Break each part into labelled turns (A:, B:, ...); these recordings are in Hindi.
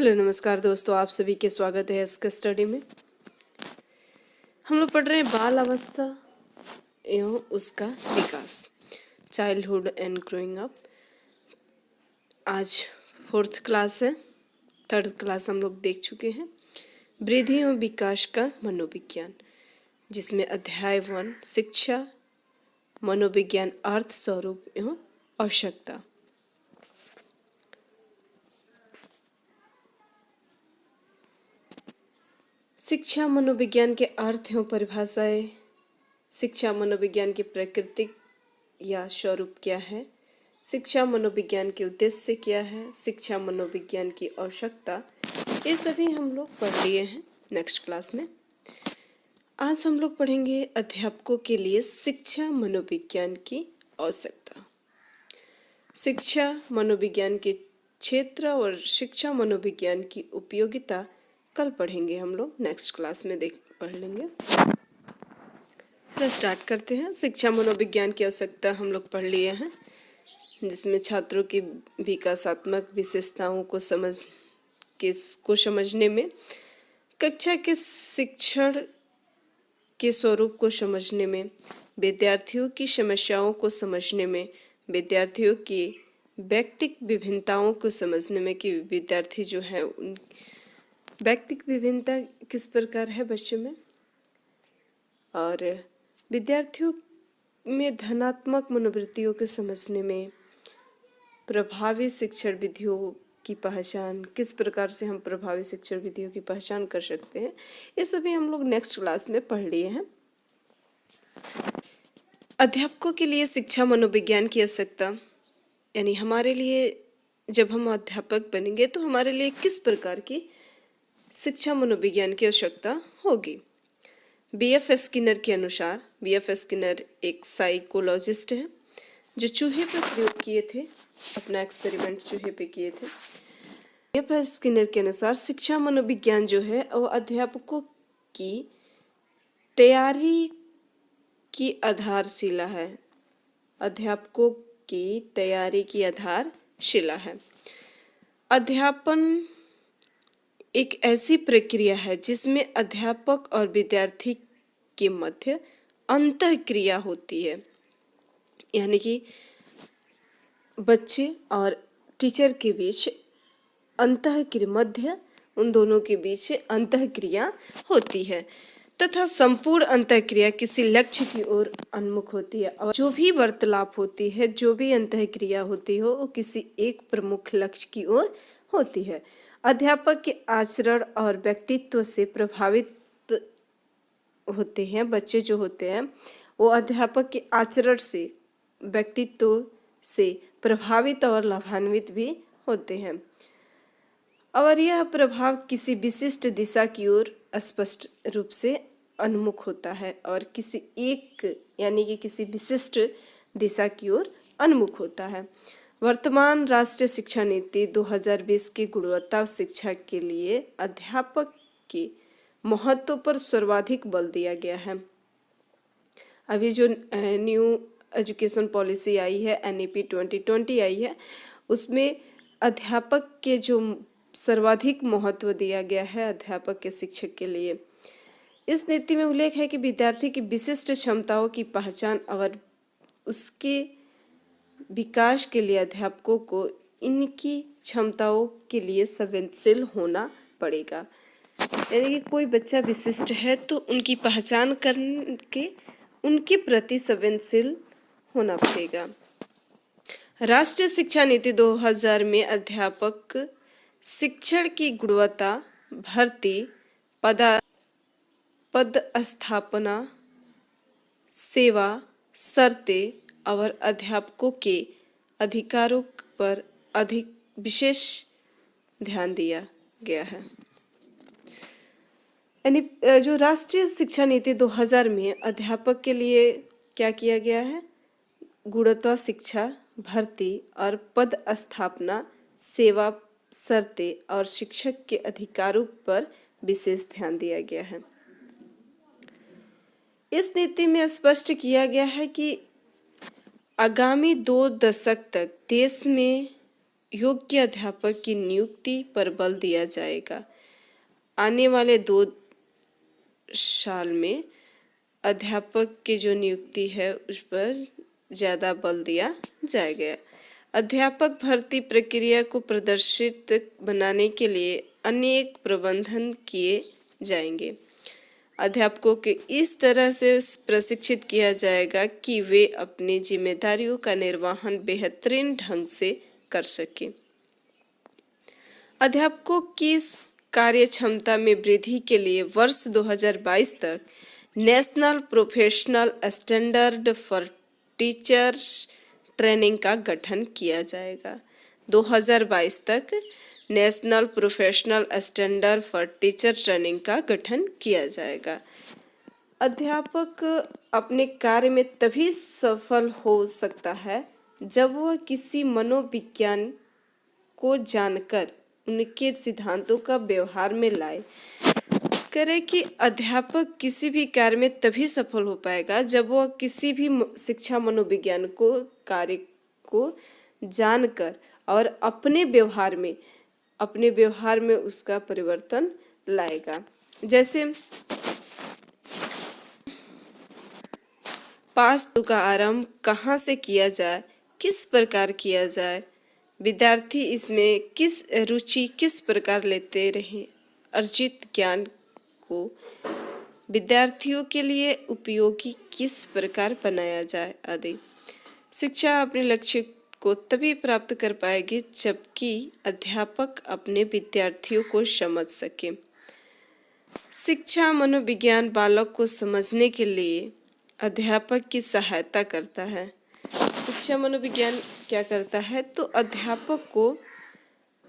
A: हेलो नमस्कार दोस्तों, आप सभी के स्वागत है इसके स्टडी में। हम लोग पढ़ रहे हैं बाल अवस्था एवं उसका विकास, चाइल्डहुड एंड ग्रोइंग अप। आज 4th क्लास है, 3rd क्लास हम लोग देख चुके हैं। वृद्धि एवं विकास का मनोविज्ञान, जिसमें अध्याय 1 शिक्षा, मनोविज्ञान, अर्थ, स्वरूप एवं आवश्यकता। शिक्षा मनोविज्ञान के अर्थ एवं परिभाषाएं। शिक्षा मनोविज्ञान की प्राकृतिक या स्वरूप क्या है, शिक्षा मनोविज्ञान के उद्देश्य क्या है, शिक्षा मनोविज्ञान की आवश्यकता, ये सभी हम लोग पढ़ लिए हैं नेक्स्ट क्लास में। आज हम लोग पढ़ेंगे अध्यापकों के लिए शिक्षा मनोविज्ञान की आवश्यकता। शिक्षा मनोविज्ञान के क्षेत्र और शिक्षा मनोविज्ञान की उपयोगिता कल पढ़ेंगे हम लोग, नेक्स्ट क्लास में पढ़ लेंगे। स्टार्ट करते हैं। शिक्षा मनोविज्ञान की आवश्यकता हम लोग पढ़ लिए हैं, जिसमें छात्रों की विकासात्मक विशेषताओं को समझने में, कक्षा के शिक्षण के स्वरूप को समझने में, विद्यार्थियों की समस्याओं को समझने में, विद्यार्थियों की व्यक्तिक विभिन्नताओं को समझने में कि विद्यार्थी जो है उन व्यक्तिक विभिन्नता किस प्रकार है बच्चों में, और विद्यार्थियों में धनात्मक मनोवृत्तियों को समझने में, प्रभावी शिक्षण विधियों की पहचान, किस प्रकार से हम प्रभावी शिक्षण विधियों की पहचान कर सकते हैं, ये सभी हम लोग नेक्स्ट क्लास में पढ़ लिए हैं। अध्यापकों के लिए शिक्षा मनोविज्ञान की आवश्यकता, यानी हमारे लिए जब हम अध्यापक बनेंगे तो हमारे लिए किस प्रकार की शिक्षा मनोविज्ञान की आवश्यकता होगी। B.F. स्किनर के अनुसार, B.F. स्किनर एक साइकोलॉजिस्ट है जो चूहे पर प्रयोग किए थे, अपना एक्सपेरिमेंट चूहे पे किए थे। B.F. स्किनर के अनुसार शिक्षा मनोविज्ञान जो है वो अध्यापकों की तैयारी की आधारशिला है, अध्यापकों की तैयारी की आधारशिला है। अध्यापन एक ऐसी प्रक्रिया है जिसमें अध्यापक और विद्यार्थी के मध्य अंतःक्रिया होती है, यानी कि बच्चे और टीचर के बीच मध्य उन दोनों के बीच अंतःक्रिया होती है, तथा संपूर्ण अंतःक्रिया किसी लक्ष्य की ओर उन्मुख होती है। और जो भी वार्तालाप होती है, जो भी अंतःक्रिया होती हो, वो किसी एक प्रमुख लक्ष्य की ओर होती है। अध्यापक के आचरण और व्यक्तित्व से प्रभावित होते हैं बच्चे जो होते हैं, वो अध्यापक के आचरण से, व्यक्तित्व से प्रभावित और लाभान्वित भी होते हैं, और यह प्रभाव किसी विशिष्ट दिशा की ओर स्पष्ट रूप से उन्मुख होता है और किसी एक यानी कि किसी विशिष्ट दिशा की ओर उन्मुख होता है। वर्तमान राष्ट्रीय शिक्षा नीति 2020 की गुणवत्ता शिक्षा के लिए अध्यापक के महत्व पर सर्वाधिक बल दिया गया है। अभी जो न्यू एजुकेशन पॉलिसी आई है, NEP 2020 आई है, उसमें अध्यापक के जो सर्वाधिक महत्व दिया गया है अध्यापक के शिक्षक के लिए। इस नीति में उल्लेख है कि विद्यार्थी की विशिष्ट क्षमताओं की पहचान और उसके विकास के लिए अध्यापकों को इनकी क्षमताओं के लिए संवेदनशील होना पड़ेगा। यानी कि कोई बच्चा विशिष्ट है तो उनकी पहचान करके उनके प्रति संवेदनशील होना पड़ेगा। राष्ट्रीय शिक्षा नीति 2000 में अध्यापक शिक्षण की गुणवत्ता, भर्ती, पदस्थापना, सेवा, शर्तें और अध्यापकों के अधिकारों पर अधिक विशेष ध्यान दिया गया है। यानी जो राष्ट्रीय शिक्षा नीति 2000 में अध्यापक के लिए क्या किया गया है, गुणवत्ता शिक्षा, भर्ती और पदस्थापना, सेवा, शर्तें और शिक्षक के अधिकारों पर विशेष ध्यान दिया गया है। इस नीति में स्पष्ट किया गया है कि आगामी 2 दशक तक देश में योग्य अध्यापक की नियुक्ति पर बल दिया जाएगा। आने वाले 2 साल में अध्यापक की जो नियुक्ति है उस पर ज़्यादा बल दिया जाएगा। अध्यापक भर्ती प्रक्रिया को प्रदर्शित बनाने के लिए अनेक प्रबंधन किए जाएंगे। अध्यापकों के इस तरह से प्रशिक्षित किया जाएगा कि वे अपनी जिम्मेदारियों का निर्वहन बेहतरीन ढंग से कर सकें। अध्यापकों की कार्य क्षमता में वृद्धि के लिए वर्ष 2022 तक national professional standard for teachers training का गठन किया जाएगा। 2022 तक national professional standard for teacher training का गठन किया जाएगा। अध्यापक अपने कार्य में तभी सफल हो सकता है जब वह किसी मनोविज्ञान को जानकर उनके सिद्धांतों का व्यवहार में लाए। करे कि अध्यापक किसी भी कार्य में तभी सफल हो पाएगा जब वह किसी भी शिक्षा मनोविज्ञान को कार्य को जानकर और अपने व्यवहार में उसका परिवर्तन लाएगा। जैसे पास का आरंभ कहाँ से किया जाए, किस प्रकार किया जाए, विद्यार्थी इसमें रुचि किस प्रकार लेते रहे, अर्जित ज्ञान को विद्यार्थियों के लिए उपयोगी किस प्रकार बनाया जाए आदि। शिक्षा अपने लक्ष्य को तभी प्राप्त कर पाएगी जबकि अध्यापक अपने विद्यार्थियों को समझ सके। शिक्षा मनोविज्ञान बालक को समझने के लिए अध्यापक की सहायता करता है। शिक्षा मनोविज्ञान क्या करता है, तो अध्यापक को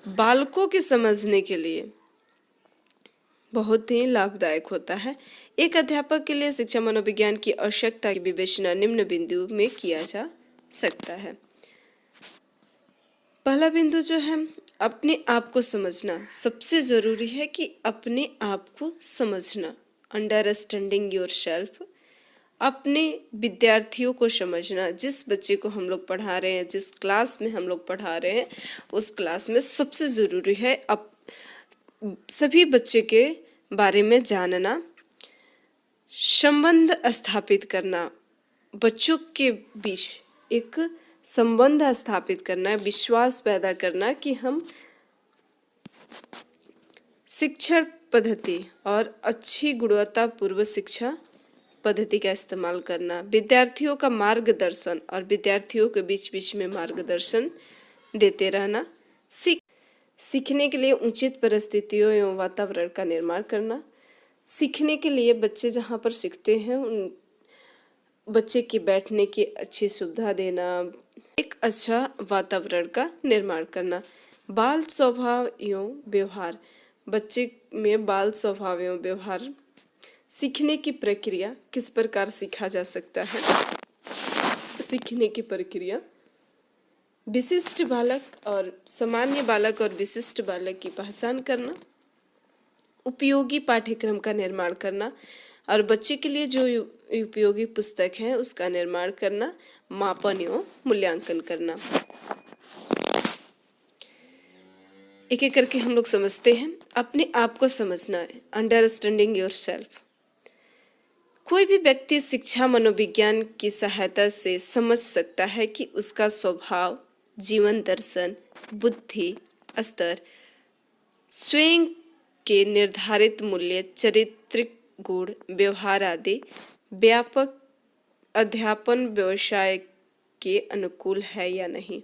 A: बालकों के समझने के लिए बहुत ही लाभदायक होता है। एक अध्यापक के लिए शिक्षा मनोविज्ञान की आवश्यकता की विवेचना निम्न बिंदु में किया जा सकता है। पहला बिंदु जो है, अपने आप को समझना। सबसे जरूरी है कि अपने आप को समझना, अंडरस्टैंडिंग योरसेल्फ। अपने विद्यार्थियों को समझना। जिस बच्चे को हम लोग पढ़ा रहे हैं, जिस क्लास में हम लोग पढ़ा रहे हैं, उस क्लास में सबसे ज़रूरी है सभी बच्चे के बारे में जानना, संबंध स्थापित करना, बच्चों के बीच एक संबंध स्थापित करना, विश्वास पैदा करना कि हम शिक्षा पद्धति और अच्छी गुणवत्तापूर्ण शिक्षा पद्धति का इस्तेमाल करना, विद्यार्थियों का मार्गदर्शन और विद्यार्थियों के बीच में मार्गदर्शन देते रहना, सीखने के लिए उचित परिस्थितियों एवं वातावरण का निर्माण करना, सीखने के लिए बच्चे जहाँ पर सीखते हैं उन बच्चे की बैठने की अच्छी सुविधा देना, एक अच्छा वातावरण का निर्माण करना, बाल स्वभाव एवं व्यवहार, बच्चे में बाल स्वभाव एवं व्यवहार, सीखने की प्रक्रिया किस प्रकार सीखा जा सकता है, सीखने की प्रक्रिया, विशिष्ट बालक और सामान्य बालक और विशिष्ट बालक की पहचान करना, उपयोगी पाठ्यक्रम का निर्माण करना और बच्चे के लिए जो उपयोगी पुस्तक है उसका निर्माण करना, मापन एवं मूल्यांकन करना। एक एक करके हम लोग समझते हैं। अपने आप को समझना है, अंडरस्टैंडिंग योरसेल्फ। कोई भी व्यक्ति शिक्षा मनोविज्ञान की सहायता से समझ सकता है कि उसका स्वभाव, जीवन दर्शन, बुद्धि स्तर, स्वयं के निर्धारित मूल्य, चारित्रिक गुण, व्यवहार आदि व्यापक अध्यापन व्यवसाय के अनुकूल है या नहीं।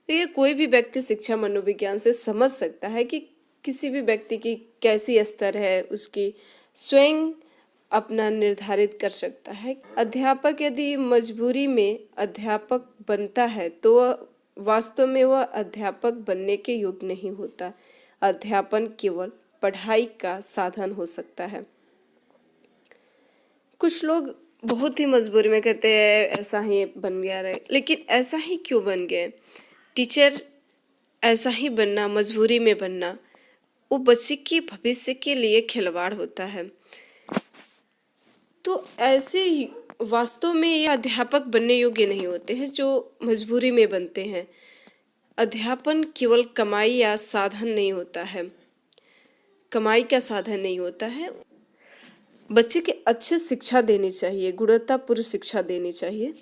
A: ये कोई भी व्यक्ति शिक्षा मनोविज्ञान से समझ सकता है कि किसी भी व्यक्ति की कैसी स्तर है, उसकी स्वयं अपना निर्धारित कर सकता है। अध्यापक यदि मजबूरी में अध्यापक बनता है तो वास्तव में वह अध्यापक बनने के योग्य नहीं होता। अध्यापन केवल पढ़ाई का साधन हो सकता है। कुछ लोग बहुत ही मजबूरी में कहते हैं ऐसा ही बन गया रहे, लेकिन ऐसा ही क्यों बन गए? टीचर ऐसा ही बनना, मजबूरी में बनना, वो बच्चे के भविष्य के लिए खिलवाड़ होता है। तो ऐसे ही वास्तव में ये अध्यापक बनने योग्य नहीं होते हैं जो मजबूरी में बनते हैं। अध्यापन केवल कमाई या साधन नहीं होता है, कमाई का साधन नहीं होता है। बच्चे के अच्छे शिक्षा देनी चाहिए, गुणवत्तापूर्ण शिक्षा देनी चाहिए।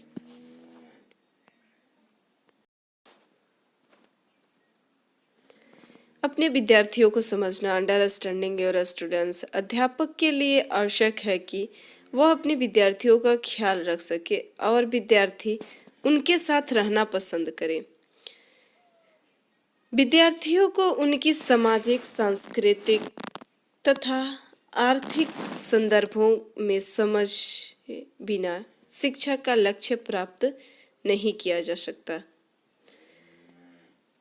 A: अपने विद्यार्थियों को समझना, अंडरस्टैंडिंग योर स्टूडेंट्स। अध्यापक के लिए आवश्यक है कि वह अपने विद्यार्थियों का ख्याल रख सके और विद्यार्थी उनके साथ रहना पसंद करें। विद्यार्थियों को उनकी सामाजिक, सांस्कृतिक तथा आर्थिक संदर्भों में समझ बिना शिक्षा का लक्ष्य प्राप्त नहीं किया जा सकता।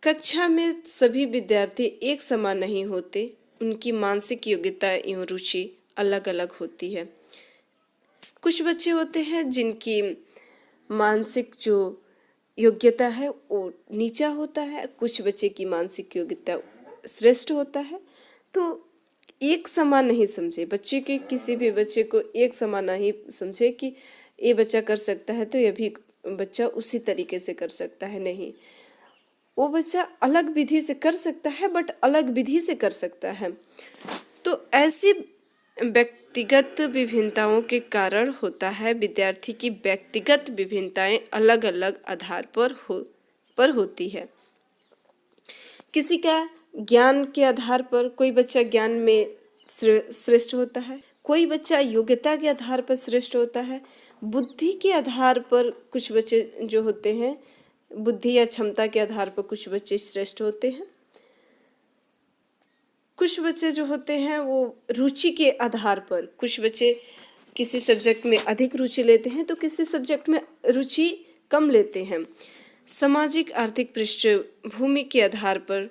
A: कक्षा में सभी विद्यार्थी एक समान नहीं होते, उनकी मानसिक योग्यता एवं रुचि अलग अलग होती है। कुछ बच्चे होते हैं जिनकी मानसिक जो योग्यता है वो नीचा होता है, कुछ बच्चे की मानसिक योग्यता श्रेष्ठ होता है। तो एक समान नहीं समझे बच्चे के, किसी भी बच्चे को एक समान नहीं समझे कि ये बच्चा कर सकता है तो ये भी बच्चा उसी तरीके से कर सकता है। नहीं, वो बच्चा अलग विधि से कर सकता है, बट अलग विधि से कर सकता है। तो ऐसी व्यक्तिगत विभिन्नताओं के कारण होता है, विद्यार्थी की व्यक्तिगत विभिन्नताएं अलग अलग आधार पर होती है। किसी का ज्ञान के आधार पर कोई बच्चा ज्ञान में श्रेष्ठ होता है, कोई बच्चा योग्यता के आधार पर श्रेष्ठ होता है, बुद्धि के आधार पर कुछ बच्चे जो होते हैं, बुद्धि या क्षमता के आधार पर कुछ बच्चे श्रेष्ठ होते हैं। कुछ बच्चे जो होते हैं वो रुचि के आधार पर, कुछ बच्चे किसी सब्जेक्ट में अधिक रुचि लेते हैं तो किसी सब्जेक्ट में रुचि कम लेते हैं। सामाजिक आर्थिक पृष्ठभूमि के आधार पर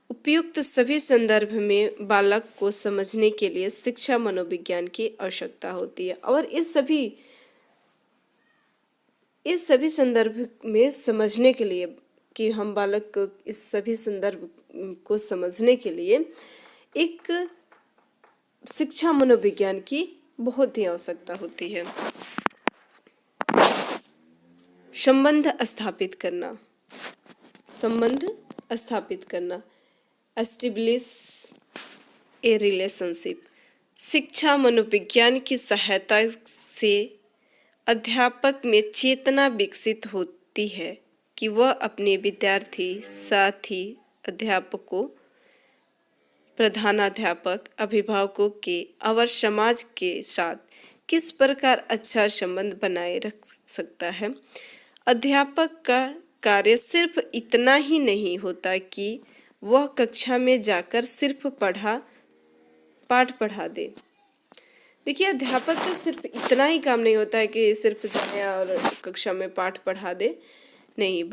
A: उपयुक्त सभी संदर्भ में बालक को समझने के लिए शिक्षा मनोविज्ञान की आवश्यकता होती है। और इस सभी संदर्भ में समझने के लिए कि हम बालक को इस सभी संदर्भ को समझने के लिए एक शिक्षा मनोविज्ञान की बहुत ही आवश्यकता होती है। संबंध स्थापित करना, संबंध स्थापित करना, एस्टेब्लिश ए रिलेशनशिप। शिक्षा मनोविज्ञान की सहायता से अध्यापक में चेतना विकसित होती है कि वह अपने विद्यार्थी, साथी, अध्यापकों, प्रधानाध्यापक, अभिभावकों के और समाज के साथ किस प्रकार अच्छा संबंध बनाए रख सकता है। अध्यापक का कार्य सिर्फ इतना ही नहीं होता कि वह कक्षा में जाकर सिर्फ पाठ पढ़ा दे। देखिए, अध्यापक का सिर्फ इतना ही काम नहीं होता है कि सिर्फ जाए और कक्षा में पाठ पढ़ा दे। नहीं,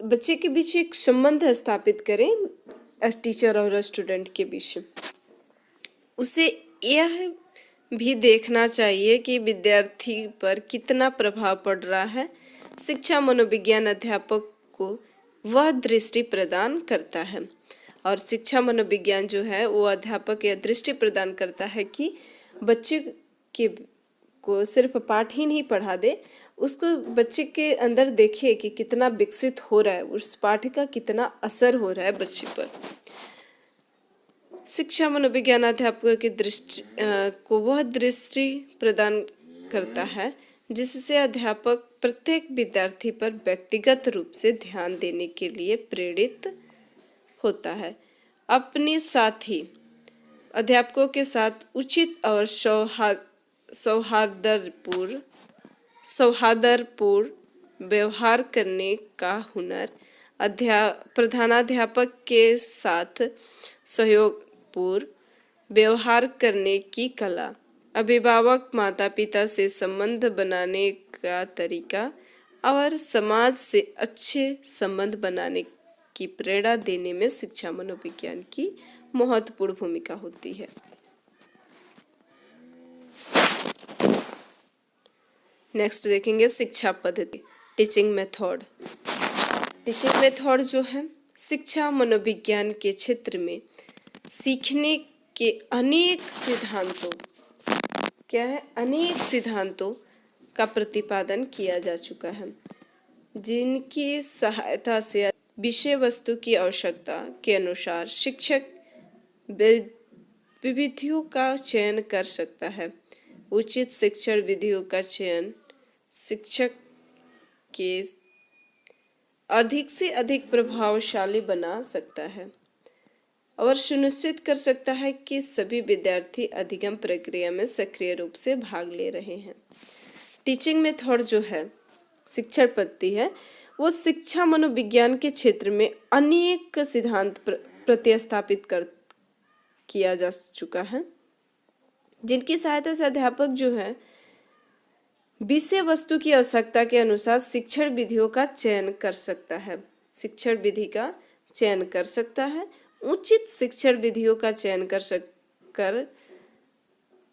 A: बच्चे के बीच एक संबंध स्थापित करें, टीचर और स्टूडेंट के बीच। उसे यह भी देखना चाहिए कि विद्यार्थी पर कितना प्रभाव पड़ रहा है। शिक्षा मनोविज्ञान अध्यापक को वह दृष्टि प्रदान करता है, और शिक्षा मनोविज्ञान जो है वो अध्यापक यह दृष्टि प्रदान करता है कि बच्चे को सिर्फ पाठ ही नहीं पढ़ा दे, उसको बच्चे के अंदर देखे कि कितना विकसित हो रहा है, उस पाठ का कितना असर हो रहा है बच्चे पर। शिक्षा मनोविज्ञान अध्यापक की दृष्टि को वह दृष्टि प्रदान करता है जिससे अध्यापक प्रत्येक विद्यार्थी पर व्यक्तिगत रूप से ध्यान देने के लिए प्रेरित होता है। अपने साथी अध्यापकों के साथ उचित और सौहार्दपूर्ण व्यवहार करने का हुनर, प्रधानाध्यापक के साथ सहयोगपूर्ण व्यवहार करने की कला, अभिभावक माता पिता से संबंध बनाने का तरीका और समाज से अच्छे संबंध बनाने की प्रेरणा देने में शिक्षा मनोविज्ञान की महत्वपूर्ण भूमिका होती है। नेक्स्ट देखेंगे शिक्षा पद्धति, टीचिंग मेथड। टीचिंग मेथड जो है शिक्षा मनोविज्ञान के क्षेत्र में सीखने के अनेक सिद्धांतों का प्रतिपादन किया जा चुका है। जिनकी सहायता से विषय वस्तु की आवश्यकता के अनुसार शिक्षक विधियों का चयन कर सकता है। उचित शिक्षण विधियों का चयन शिक्षक के अधिक से अधिक प्रभावशाली बना सकता है और सुनिश्चित कर सकता है कि सभी विद्यार्थी अधिगम प्रक्रिया में सक्रिय रूप से भाग ले रहे हैं। टीचिंग मेथड जो है, शिक्षण पद्धति है, वो शिक्षा मनोविज्ञान के क्षेत्र में अनेक सिद्धांत प्रतिस्थापित किया जा चुका है, जिनकी सहायता से अध्यापक जो है विषय वस्तु की आवश्यकता के अनुसार शिक्षण विधियों का चयन कर सकता है। शिक्षण विधि का चयन कर सकता है, उचित शिक्षण विधियों का चयन कर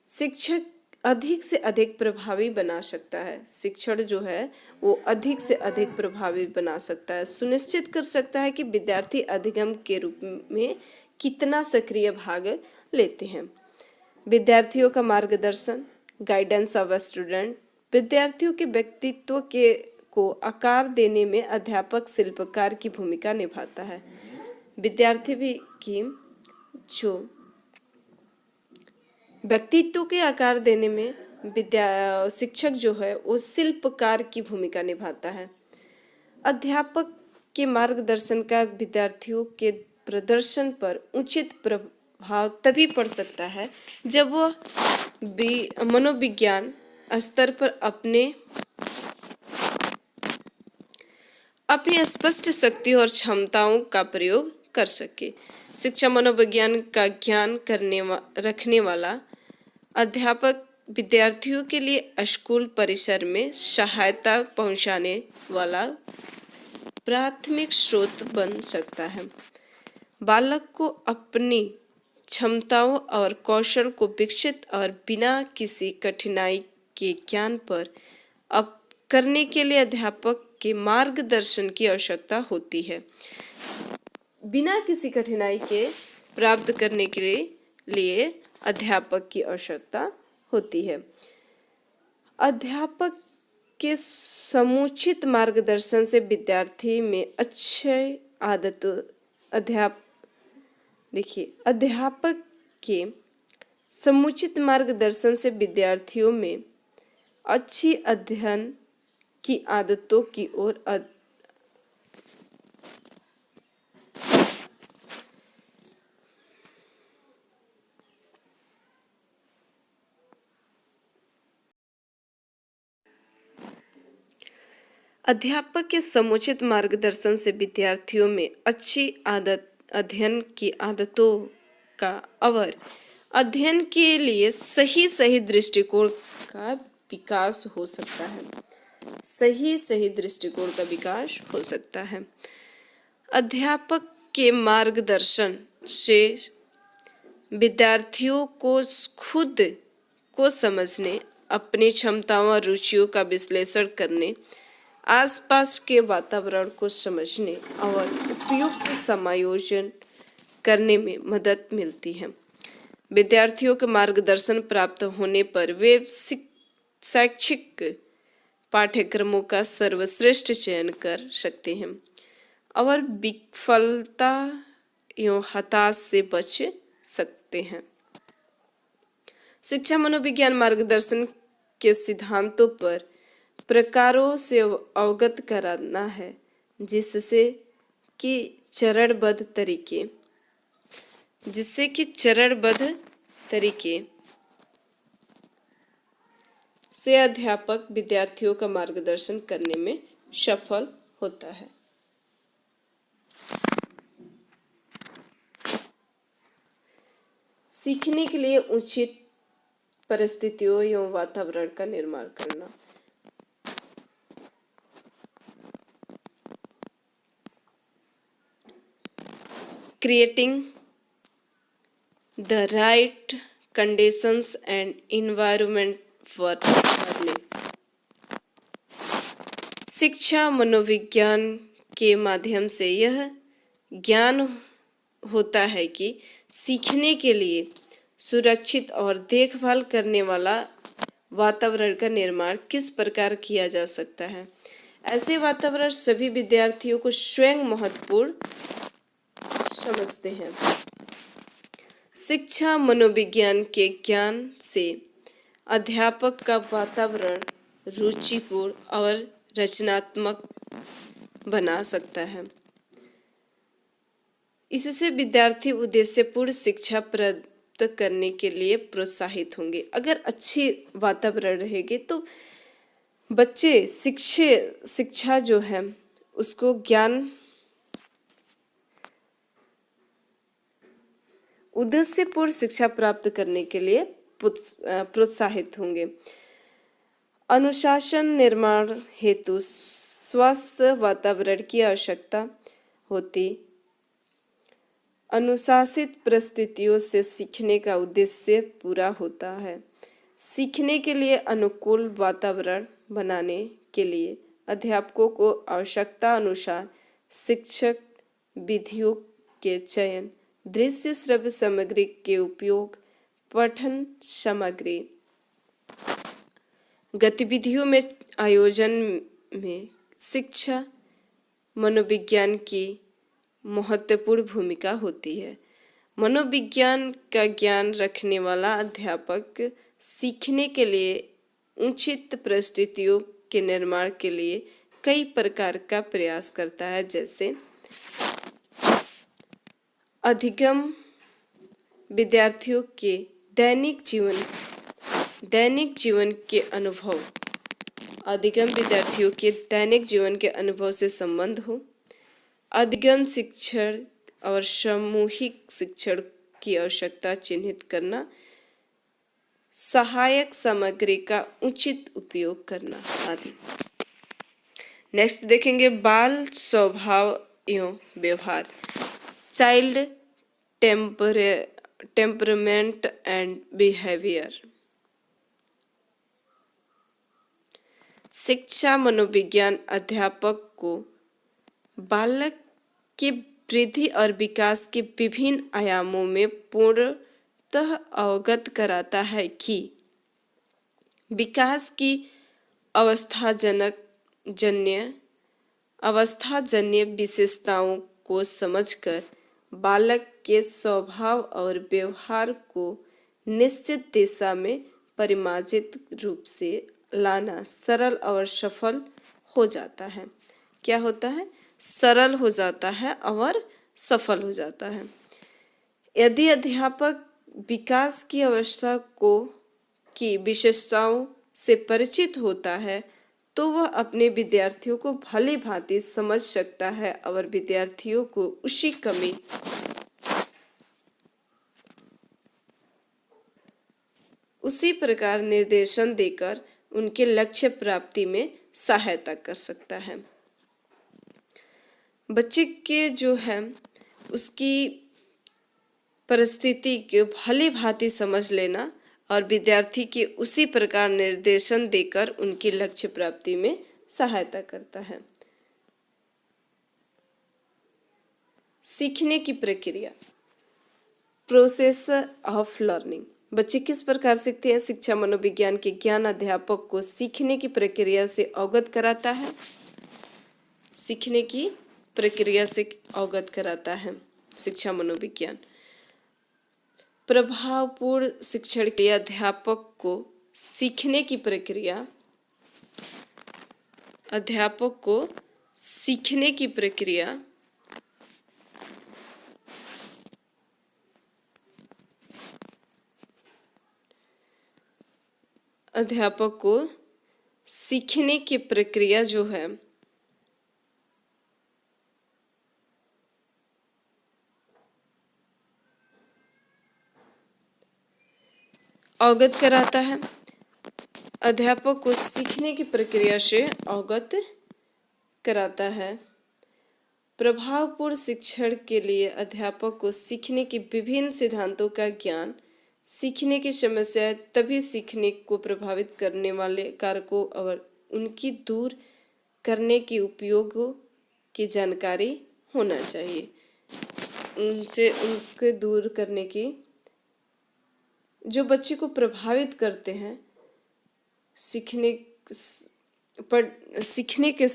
A: शिक्षक अधिक से अधिक प्रभावी बना सकता है। शिक्षण जो है वो अधिक से अधिक प्रभावी बना सकता है, सुनिश्चित कर सकता है कि विद्यार्थी अधिगम के रूप में कितना सक्रिय भाग लेते हैं। विद्यार्थियों का मार्गदर्शन, गाइडेंस ऑफ स्टूडेंट, विद्यार्थियों के व्यक्तित्व को आकार देने में अध्यापक शिल्पकार की भूमिका निभाता है। विद्यार्थी भी की जो व्यक्तित्व के आकार देने में शिक्षक जो है वो शिल्पकार की भूमिका निभाता है। अध्यापक के मार्गदर्शन का विद्यार्थियों के प्रदर्शन पर उचित प्रभाव तभी पड़ सकता है जब वह मनोविज्ञान स्तर पर अपनी स्पष्ट शक्ति और क्षमताओं का प्रयोग कर सके। शिक्षा मनोविज्ञान का ज्ञान रखने वाला अध्यापक विद्यार्थियों के लिए स्कूल परिसर में सहायता पहुंचाने वाला प्राथमिक स्रोत बन सकता है। बालक को अपनी क्षमताओं और कौशल को विकसित और बिना किसी कठिनाई के ज्ञान पर करने के लिए अध्यापक के मार्गदर्शन की आवश्यकता होती है। बिना किसी कठिनाई के प्राप्त करने के लिए अध्यापक की आवश्यकता होती है। अध्यापक के समुचित मार्गदर्शन से विद्यार्थी में अच्छे आदतों अध्यापक के समुचित मार्गदर्शन से विद्यार्थियों में अच्छी अध्ययन की आदतों की ओर अध्यापक के समुचित मार्गदर्शन से विद्यार्थियों में अच्छी अध्ययन की आदतों का और अध्ययन के लिए सही दृष्टिकोण का विकास हो सकता है। सही दृष्टिकोण का विकास हो सकता है। अध्यापक के मार्गदर्शन से विद्यार्थियों को खुद को समझने, अपनी क्षमताओं और रुचियों का विश्लेषण करने, आसपास के वातावरण को समझने और उपयुक्त समायोजन करने में मदद मिलती है। विद्यार्थियों के मार्गदर्शन प्राप्त होने पर वे शैक्षिक पाठ्यक्रमों का सर्वश्रेष्ठ चयन कर सकते हैं और विफलता एवं हताश से बच सकते हैं। शिक्षा मनोविज्ञान मार्गदर्शन के सिद्धांतों पर प्रकारों से अवगत कराना है, जिससे कि चरणबद्ध तरीके से अध्यापक विद्यार्थियों का मार्गदर्शन करने में सफल होता है। सीखने के लिए उचित परिस्थितियों एवं वातावरण का निर्माण करना। Creating the right conditions and environment for learning। शिक्षा मनोविज्ञान के माध्यम से यह ज्ञान होता है कि सीखने के लिए सुरक्षित और देखभाल करने वाला वातावरण का निर्माण किस प्रकार किया जा सकता है। ऐसे वातावरण सभी विद्यार्थियों को स्वयं महत्वपूर्ण समझते हैं। शिक्षा मनोविज्ञान के ज्ञान से अध्यापक का वातावरण रुचिपूर्ण और रचनात्मक बना सकता है। इससे विद्यार्थी उद्देश्यपूर्ण शिक्षा प्राप्त करने के लिए प्रोत्साहित होंगे। अगर अच्छी वातावरण रहेगी तो बच्चे शिक्षा जो है उसको ज्ञान उद्देश्यपूर्ण शिक्षा प्राप्त करने के लिए प्रोत्साहित होंगे। अनुशासन निर्माण हेतु स्वस्थ वातावरण की आवश्यकता होती। अनुशासित परिस्थितियों से सीखने का उद्देश्य पूरा होता है। सीखने के लिए अनुकूल वातावरण बनाने के लिए अध्यापकों को आवश्यकता अनुसार शिक्षक विधियों के चयन, दृश्य श्रव्य सामग्री के उपयोग, पठन सामग्री गतिविधियों में आयोजन में शिक्षा मनोविज्ञान की महत्वपूर्ण भूमिका होती है। मनोविज्ञान का ज्ञान रखने वाला अध्यापक सीखने के लिए उचित परिस्थितियों के निर्माण के लिए कई प्रकार का प्रयास करता है, जैसे अधिगम विद्यार्थियों के दैनिक जीवन के अनुभव, अधिगम विद्यार्थियों के दैनिक जीवन के अनुभव से संबंध हो। अधिगम शिक्षण और सामूहिक शिक्षण की आवश्यकता चिन्हित करना, सहायक सामग्री का उचित उपयोग करना आदि। नेक्स्ट देखेंगे बाल स्वभाव एवं व्यवहार, चाइल्ड टेम्परमेंट एंड बिहेवियर। शिक्षा मनोविज्ञान अध्यापक को बालक के वृद्धि और विकास के विभिन्न आयामों में पूर्णतः अवगत कराता है कि विकास की अवस्थाजन्य विशेषताओं को समझकर बालक के स्वभाव और व्यवहार को निश्चित दिशा में परिमार्जित रूप से लाना सरल और सफल हो जाता है। क्या होता है? सरल हो जाता है और सफल हो जाता है। यदि अध्यापक विकास की अवस्था की विशेषताओं से परिचित होता है तो वह अपने विद्यार्थियों को भली भांति समझ सकता है और विद्यार्थियों को उसी प्रकार निर्देशन देकर उनके लक्ष्य प्राप्ति में सहायता कर सकता है। बच्चे के जो है उसकी परिस्थिति को भली भांति समझ लेना और विद्यार्थी के उसी प्रकार निर्देशन देकर उनकी लक्ष्य प्राप्ति में सहायता करता है। सीखने की प्रक्रिया, प्रोसेस ऑफ लर्निंग। बच्चे किस प्रकार सीखते हैं? शिक्षा मनोविज्ञान के ज्ञान अध्यापक को सीखने की प्रक्रिया से अवगत कराता है। सीखने की प्रक्रिया से अवगत कराता है शिक्षा मनोविज्ञान। प्रभावपूर्ण शिक्षण के अध्यापक को सीखने की प्रक्रिया जो है अवगत कराता है। अध्यापक को सीखने की प्रक्रिया से अवगत कराता है। प्रभावपूर्ण शिक्षण के लिए अध्यापक को सीखने के विभिन्न सिद्धांतों का ज्ञान, सीखने की समस्याएं तभी सीखने को प्रभावित करने वाले कारकों और उनकी दूर करने के उपयोगों की जानकारी होना चाहिए। उनके दूर करने की जो बच्चे को प्रभावित करते हैं, सीखने सीखने के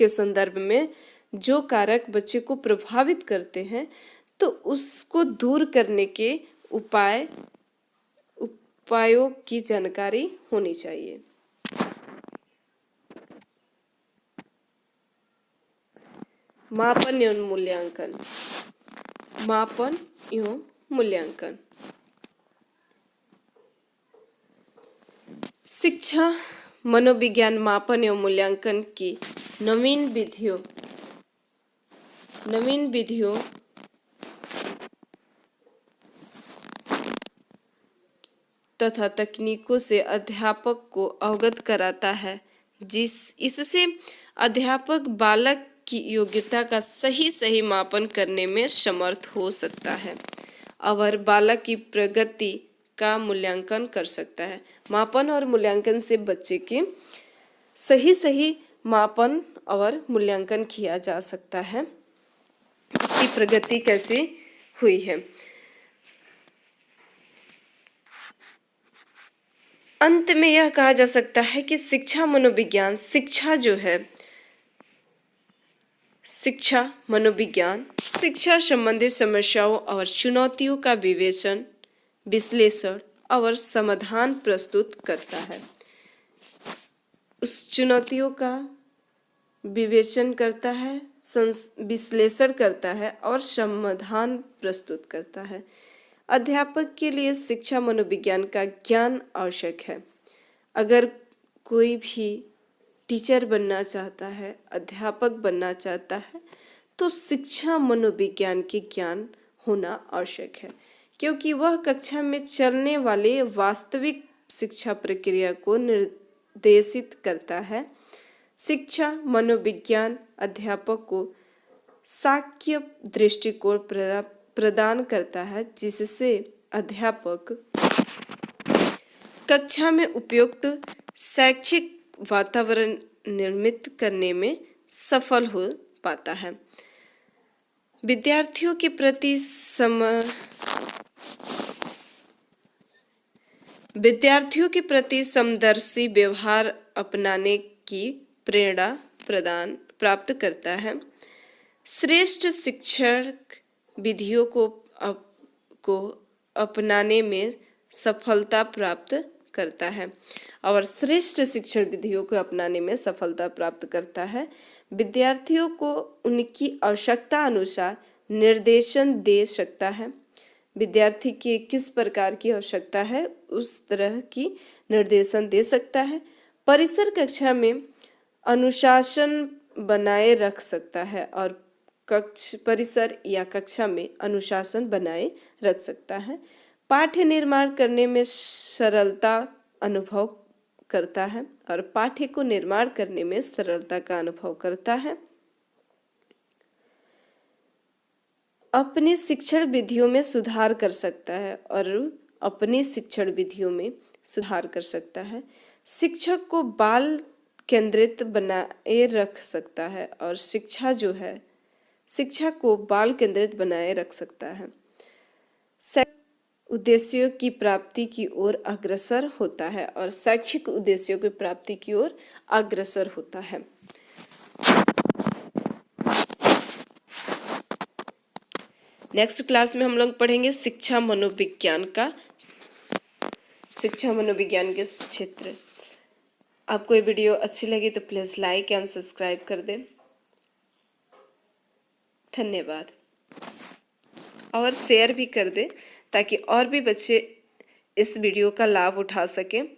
A: संदर्भ में जो कारक बच्चे को प्रभावित करते हैं, तो उसको दूर करने के उपायों की जानकारी होनी चाहिए। मापन एवं मूल्यांकन। मापन एवं मूल्यांकन। शिक्षा मनोविज्ञान मापन एवं मूल्यांकन की नवीन विधियों तथा तकनीकों से अध्यापक को अवगत कराता है, इससे अध्यापक बालक की योग्यता का सही मापन करने में समर्थ हो सकता है और बालक की प्रगति का मूल्यांकन कर सकता है। मापन और मूल्यांकन से बच्चे के सही मापन और मूल्यांकन किया जा सकता है, उसकी प्रगति कैसे हुई है। अंत में यह कहा जा सकता है कि शिक्षा मनोविज्ञान शिक्षा संबंधित समस्याओं और चुनौतियों का विश्लेषण और समाधान प्रस्तुत करता है। उस चुनौतियों का विवेचन करता है, विश्लेषण करता है और समाधान प्रस्तुत करता है। अध्यापक के लिए शिक्षा मनोविज्ञान का ज्ञान आवश्यक है। अगर कोई भी टीचर बनना चाहता है, अध्यापक बनना चाहता है, तो शिक्षा मनोविज्ञान के ज्ञान होना आवश्यक है, क्योंकि वह कक्षा में चलने वाले वास्तविक शिक्षा प्रक्रिया को निर्देशित करता है। शिक्षा मनोविज्ञान अध्यापक को साक्ष्य दृष्टिकोण प्रदान करता है, जिससे अध्यापक कक्षा में उपयुक्त शैक्षिक वातावरण निर्मित करने में सफल हो पाता है। विद्यार्थियों के प्रति समदर्शी व्यवहार अपनाने की प्रेरणा प्राप्त करता है। श्रेष्ठ शिक्षक विधियों को अपनाने में सफलता प्राप्त करता है और श्रेष्ठ शिक्षण विधियों को अपनाने में सफलता प्राप्त करता है। विद्यार्थियों को उनकी आवश्यकता अनुसार निर्देशन दे सकता है। विद्यार्थी की किस प्रकार की आवश्यकता है, उस तरह की निर्देशन दे सकता है। परिसर कक्षा में अनुशासन बनाए रख सकता है और परिसर या कक्षा में अनुशासन बनाए रख सकता है। पाठ्य निर्माण करने में सरलता अनुभव करता है और पाठ्य को निर्माण करने में सरलता का अनुभव करता है। अपनी शिक्षण विधियों में सुधार कर सकता है शिक्षक को बाल केंद्रित बनाए रख सकता है और शिक्षा को बाल केंद्रित बनाए रख सकता है। उद्देश्यों की प्राप्ति की ओर अग्रसर होता है और शैक्षिक उद्देश्यों की प्राप्ति की ओर अग्रसर होता है। नेक्स्ट क्लास में हम लोग पढ़ेंगे शिक्षा मनोविज्ञान के क्षेत्र। आपको ये वीडियो अच्छी लगी तो प्लीज़ लाइक एंड सब्सक्राइब कर दें। धन्यवाद। और शेयर भी कर दें ताकि और भी बच्चे इस वीडियो का लाभ उठा सकें।